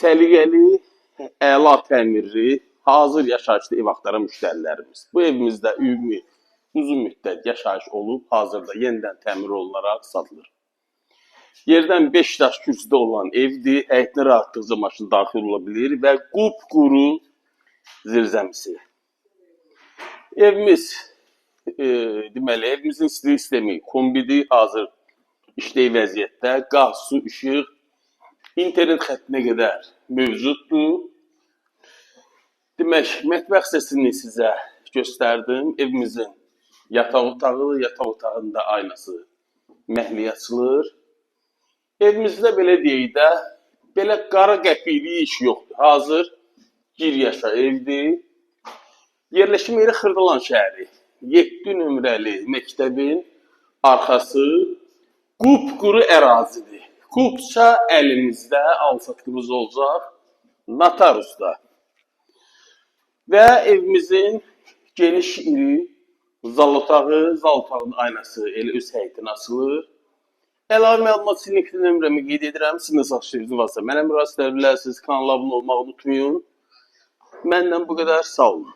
səliqəli, əla təmirli, hazır yaşayışlı ev axtaran müştərilərimiz. Bu evimizdə ümumi uzun müddət yaşayış olub, hazırda yenidən təmir olunaraq satılır. Yerdən 5 daş kürsüdə olan evdir, həyətinə rahatlıqca maşın daxil ola bilir və qupquru zirzəmisi. Evimiz, deməli, evimizin istilik sistemi kombidir, hazır işlək vəziyyətdə, qaz, su, işıq, internet xəttinə qədər mövcuddur. Demək, mətbəx hissəsini sizə göstərdim. Evimizin yataq otağı, yataq otağında aynası məhliyə açılır. Evimizdə belə deyək də, belə qara qəpikli iş yoxdur. Hazır gir yaşa evdir. Yerləşim yeri Xırdalan şəhəri. 7 nömrəli məktəbin arxası qupquru ərazidir. Qupça əlimizdə alçatqımız olacaq Notarusda. Və evimizin geniş iri zal otağı, zal otağının aynası elə öz həyətinə açılır. Əlavə məlumat üçün LinkedIn nömrəmi qeyd edirəm. Sizin də satışınız varsa mənə müraciət edə bilərsiniz. Kanala abunə olmağı unutmayın. Məndən bu qədər. Sağ olun.